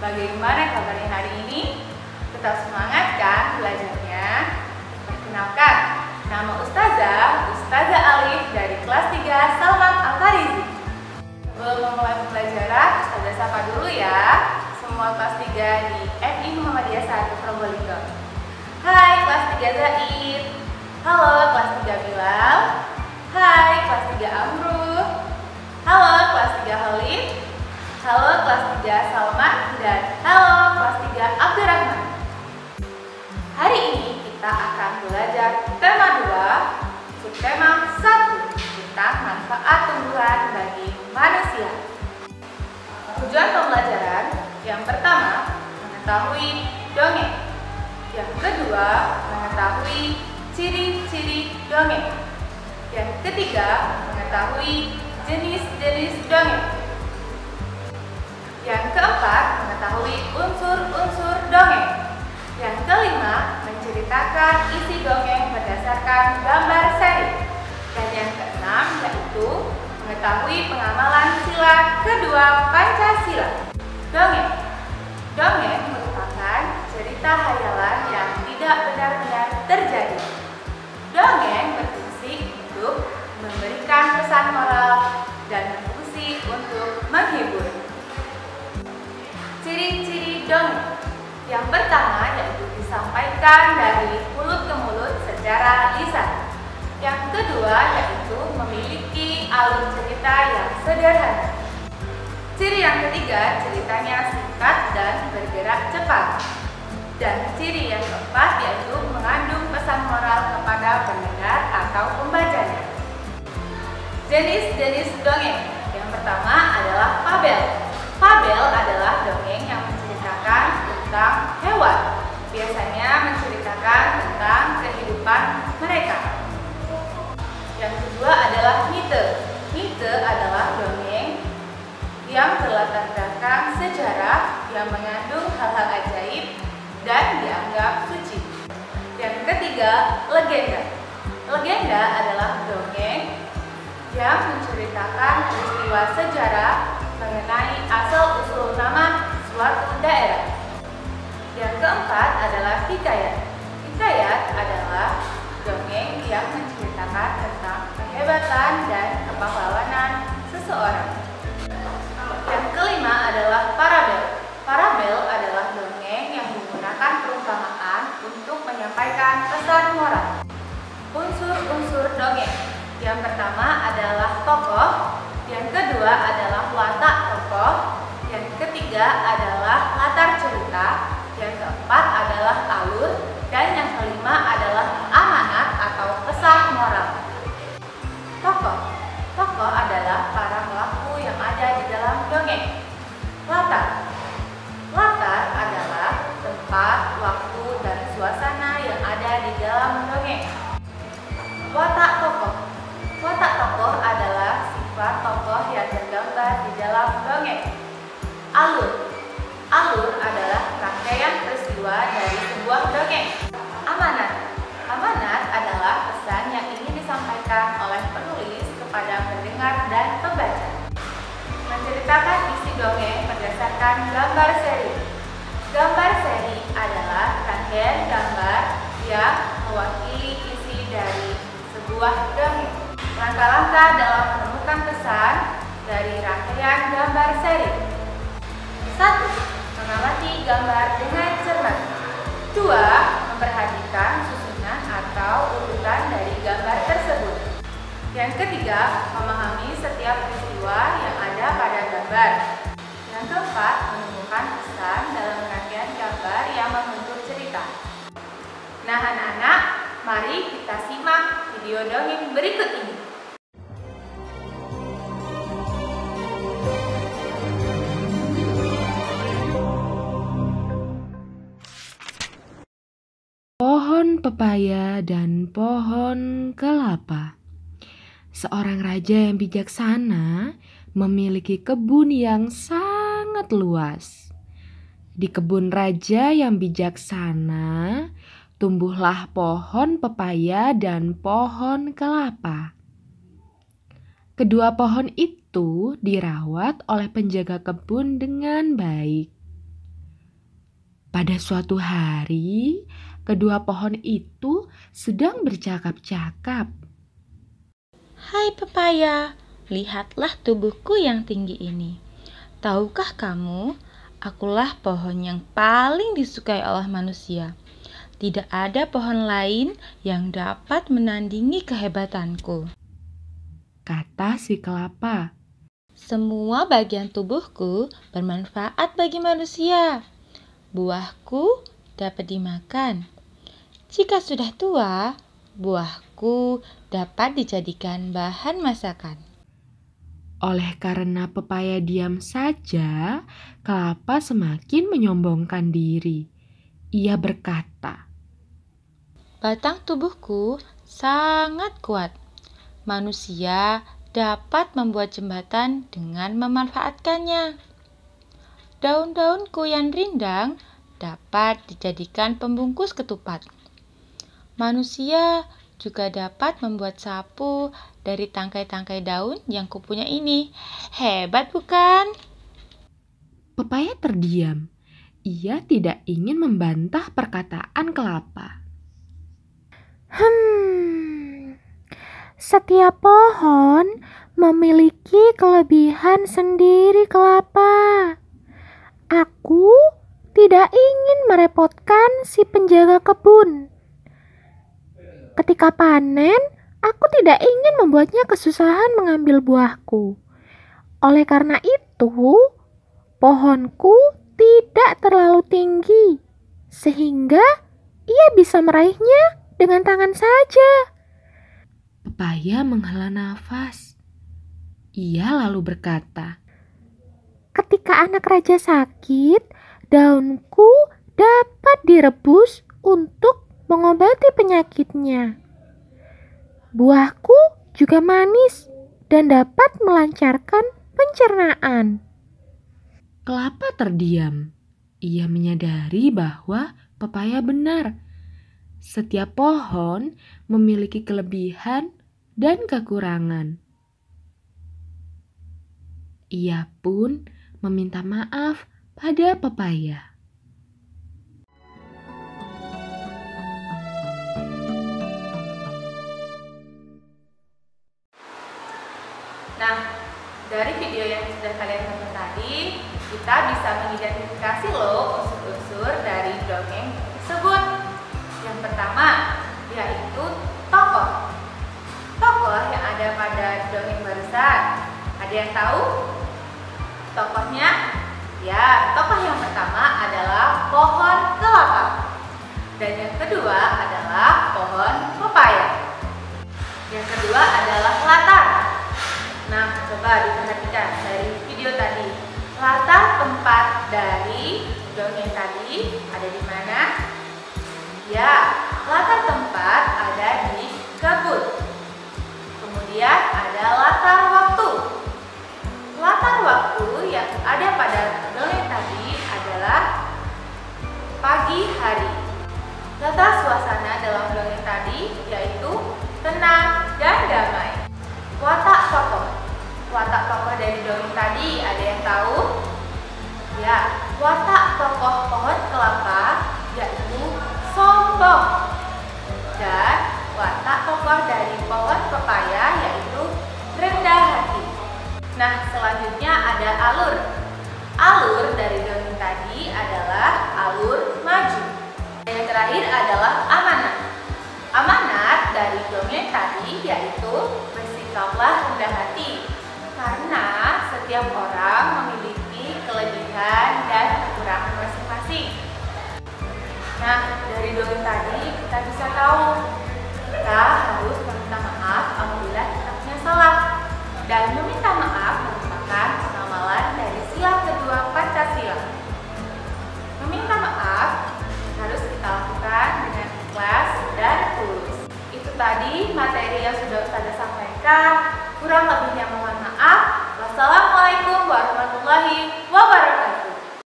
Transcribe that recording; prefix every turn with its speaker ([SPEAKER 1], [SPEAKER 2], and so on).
[SPEAKER 1] Bagaimana kabarnya hari ini? Tetap semangat kan belajarnya? Perkenalkan, nama Ustazah Alif dari kelas 3 Salman Al-Farizi. Sebelum memulai pembelajaran, Ustazah sapa dulu ya semua kelas 3 di MI Muhammadiyah 1 Probolinggo. Hai kelas 3 Zaid. Halo kelas 3 Bilal. Hai kelas 3 Amru. Halo kelas 3 Khalid. Halo kelas 3 Salman. Dan halo kelas 3 Abdurrahman. Hari ini kita akan belajar tema 2, subtema 1 tentang manfaat tumbuhan bagi manusia. Tujuan pembelajaran yang pertama, mengetahui dongeng. Yang kedua, mengetahui ciri-ciri dongeng. Yang ketiga, mengetahui jenis-jenis dongeng. Yang keempat, mengetahui unsur-unsur dongeng. Yang kelima, menceritakan isi dongeng berdasarkan gambar seri. Dan yang keenam, yaitu mengetahui pengamalan sila kedua Pancasila. Dongeng. Dongeng merupakan cerita hayalan yang tidak benar-benar terjadi. Dongeng berfungsi untuk memberikan pesan moral dan berfungsi untuk menghibur. Ciri-ciri dongeng. Yang pertama yaitu disampaikan dari mulut ke mulut secara lisan. Yang kedua yaitu memiliki alur cerita yang sederhana. Ciri yang ketiga, ceritanya singkat dan bergerak cepat. Dan ciri yang keempat yaitu mengandung pesan moral kepada pendengar atau pembacanya. Jenis-jenis dongeng. Yang pertama adalah fabel. Fabel adalah dongeng yang menceritakan tentang hewan. Biasanya menceritakan tentang kehidupan mereka. Yang kedua adalah mite. Mite adalah dongeng yang berlatar belakang sejarah yang mengandung hal-hal ajaib dan dianggap suci. Yang ketiga, legenda. Legenda adalah dongeng yang menceritakan peristiwa sejarah mengenai asal-usul nama suatu daerah. Yang keempat adalah hikayat. Hikayat adalah dongeng yang menceritakan tentang kehebatan dan kepahlawanan seseorang. Yang kelima adalah parabel. Parabel adalah dongeng yang menggunakan perumpamaan untuk menyampaikan pesan moral. Unsur-unsur dongeng. Yang pertama adalah tokoh, yang kedua adalah watak tokoh, yang ketiga adalah latar cerita, yang keempat adalah alur, dan yang kelima adalah amanat atau pesan moral. Tokoh. Tokoh adalah para pelaku yang ada di dalam dongeng. Latar. Latar adalah tempat, waktu, dan suasana yang ada di dalam dongeng. Watak tokoh. Watak tokoh adalah sifat tokoh yang tergambar di dalam dongeng. Alur. Alur adalah rangkaian peristiwa dari sebuah dongeng. Amanat. Amanat adalah pesan yang ingin disampaikan oleh penulis kepada pendengar dan pembaca. Menceritakan isi dongeng berdasarkan gambar seri. Gambar seri adalah rangkaian gambar yang mewakili isi dari sebuah dongeng. Langkah-langkah dalam menemukan pesan dari rangkaian gambar seri. 1. Mengamati gambar dengan cermat. 2. Memperhatikan susunan atau urutan dari gambar tersebut. Yang ketiga, memahami setiap peristiwa yang ada pada gambar. Yang keempat, menemukan pesan dalam rangkaian gambar yang membentuk cerita. Nah anak-anak, mari kita simak video dongeng berikut ini.
[SPEAKER 2] Pohon pepaya dan pohon kelapa. Seorang raja yang bijaksana memiliki kebun yang sangat luas. Di kebun raja yang bijaksana, tumbuhlah pohon pepaya dan pohon kelapa. Kedua pohon itu dirawat oleh penjaga kebun dengan baik. Pada suatu hari, kedua pohon itu sedang bercakap-cakap.
[SPEAKER 3] Hai pepaya, lihatlah tubuhku yang tinggi ini. Tahukah kamu, akulah pohon yang paling disukai oleh manusia. Tidak ada pohon lain yang dapat menandingi kehebatanku,
[SPEAKER 2] Kata si kelapa.
[SPEAKER 3] semua bagian tubuhku bermanfaat bagi manusia. Buahku dapat dimakan. Jika sudah tua, buahku dapat dijadikan bahan masakan.
[SPEAKER 2] Oleh karena pepaya diam saja, kelapa semakin menyombongkan diri. Ia berkata,
[SPEAKER 3] Batang tubuhku sangat kuat. Manusia dapat membuat jembatan dengan memanfaatkannya. Daun-daunku yang rindang dapat dijadikan pembungkus ketupat. Manusia juga dapat membuat sapu dari tangkai-tangkai daun yang kupunya ini. Hebat bukan?
[SPEAKER 2] pepaya terdiam. Ia tidak ingin membantah perkataan kelapa.
[SPEAKER 4] Setiap pohon memiliki kelebihan sendiri, kelapa. Aku tidak ingin merepotkan si penjaga kebun. Ketika panen, aku tidak ingin membuatnya kesusahan mengambil buahku. Oleh karena itu, pohonku tidak terlalu tinggi, sehingga ia bisa meraihnya dengan tangan saja.
[SPEAKER 2] Pepaya menghela nafas. Ia lalu berkata,
[SPEAKER 4] Ketika anak raja sakit, daunku dapat direbus untuk mengobati penyakitnya. Buahku juga manis dan dapat melancarkan pencernaan.
[SPEAKER 2] kelapa terdiam. Ia menyadari bahwa pepaya benar. Setiap pohon memiliki kelebihan dan kekurangan. Ia pun meminta maaf pada pepaya.
[SPEAKER 1] Nah, dari video yang sudah kalian tonton tadi, kita bisa mengidentifikasi loh unsur-unsur dari dongeng tersebut. Yang pertama, yaitu tokoh. Tokoh yang ada pada dongeng barusan. Ada yang tahu? Tokohnya? Ya, tokoh yang pertama adalah pohon kelapa. Dan yang kedua adalah pohon pepaya. Yang kedua adalah latar. Nah, coba diperhatikan dari video tadi. Latar tempat dari dongeng tadi ada di mana? Ya, latar tempat ada di kebun. Kemudian ada latar waktu. Latar waktu yang ada pada dongeng tadi adalah pagi hari. Latar suasana dalam dongeng tadi yaitu tenang dan damai. Watak tokoh. Watak tokoh dari dongeng tadi ada yang tahu? Ya, watak tokoh pohon kelapa yaitu sombong. Dan watak tokoh dari pohon pepaya yaitu rendah hati. Nah, selanjutnya ada alur. Alur dari dongeng tadi adalah alur maju. Yang terakhir adalah amanat. Amanat dari dongeng tadi yaitu bersikaplah rendah hati, karena setiap orang memiliki kelebihan dan kekurangan masing-masing. Nah, dari dongeng tadi kita bisa tahu kita harus meminta maaf apabila kita punya salah. Dan meminta maaf merupakan pengamalan dari sila kedua Pancasila. Meminta maaf harus kita lakukan dengan ikhlas dan tulus. Itu tadi materi yang sudah Ustazah sampaikan. Kurang lebih